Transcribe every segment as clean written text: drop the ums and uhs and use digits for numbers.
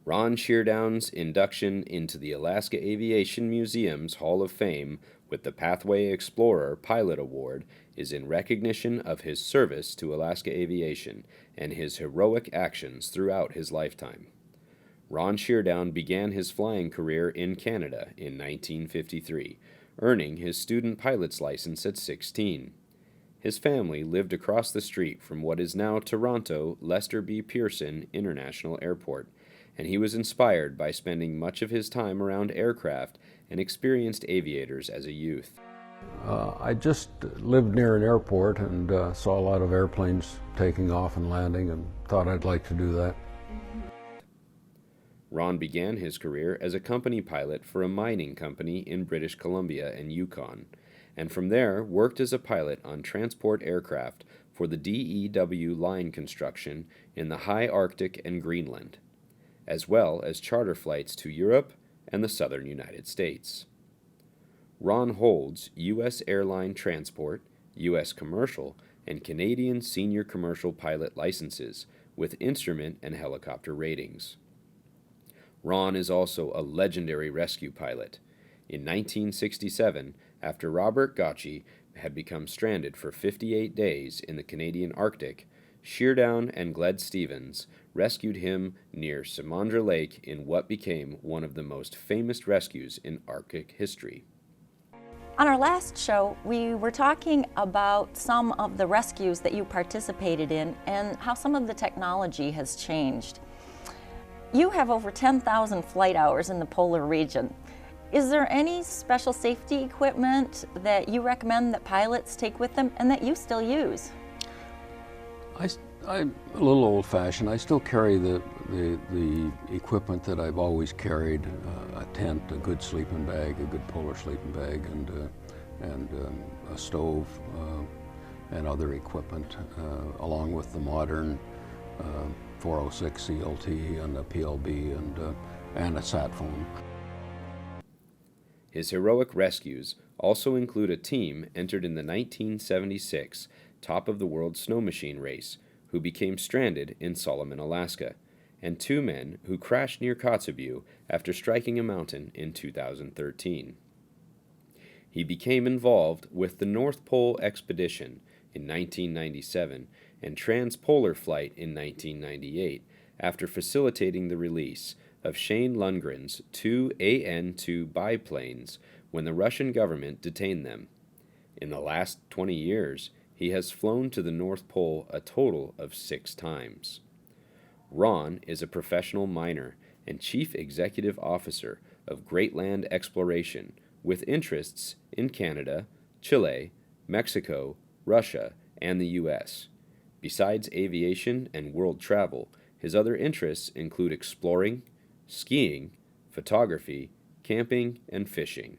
Ron Sheardown's induction into the Alaska Aviation Museum's Hall of Fame with the Pathway Explorer Pilot Award is in recognition of his service to Alaska Aviation and his heroic actions throughout his lifetime. Ron Sheardown began his flying career in Canada in 1953, earning his student pilot's license at 16. His family lived across the street from what is now Toronto Lester B. Pearson International Airport, and he was inspired by spending much of his time around aircraft and experienced aviators as a youth. I just lived near an airport and saw a lot of airplanes taking off and landing and thought I'd like to do that. Ron began his career as a company pilot for a mining company in British Columbia and Yukon, and from there worked as a pilot on transport aircraft for the DEW line construction in the high Arctic and Greenland, as well as charter flights to Europe and the southern United States. Ron holds U.S. airline transport, U.S. commercial, and Canadian senior commercial pilot licenses with instrument and helicopter ratings. Ron is also a legendary rescue pilot. In 1967, after Robert Gotchi had become stranded for 58 days in the Canadian Arctic, Sheardown and Gled Stevens rescued him near Samandra Lake in what became one of the most famous rescues in Arctic history. On our last show, we were talking about some of the rescues that you participated in and how some of the technology has changed. You have over 10,000 flight hours in the polar region. Is there any special safety equipment that you recommend that pilots take with them and that you still use? I'm a little old-fashioned. I still carry the equipment that I've always carried: a tent, a good sleeping bag, a good polar sleeping bag, and a stove and other equipment, along with the modern 406 CLT and a PLB and a sat phone. His heroic rescues also include a team entered in the 1976 Top of the World Snow Machine race, who became stranded in Solomon, Alaska, and two men who crashed near Kotzebue after striking a mountain in 2013. He became involved with the North Pole Expedition in 1997 and Transpolar Flight in 1998 after facilitating the release of Shane Lundgren's two AN-2 biplanes when the Russian government detained them. In the last 20 years, he has flown to the North Pole a total of 6 times. Ron is a professional miner and Chief Executive Officer of Great Land Exploration with interests in Canada, Chile, Mexico, Russia, and the U.S. Besides aviation and world travel, his other interests include exploring, skiing, photography, camping, and fishing.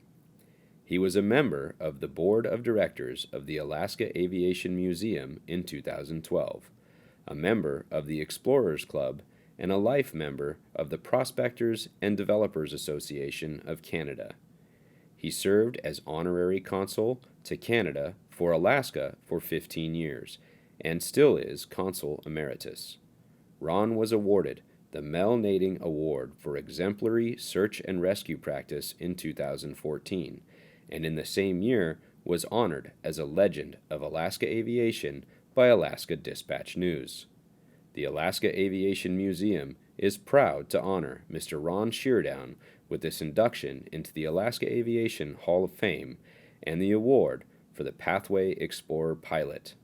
He was a member of the Board of Directors of the Alaska Aviation Museum in 2012, a member of the Explorers Club, and a life member of the Prospectors and Developers Association of Canada. He served as Honorary Consul to Canada for Alaska for 15 years, and still is Consul Emeritus. Ron was awarded the Mel Nading Award for Exemplary Search and Rescue Practice in 2014, and in the same year was honored as a Legend of Alaska Aviation by Alaska Dispatch News. The Alaska Aviation Museum is proud to honor Mr. Ron Sheardown with this induction into the Alaska Aviation Hall of Fame and the award for the Pathway Explorer Pilot.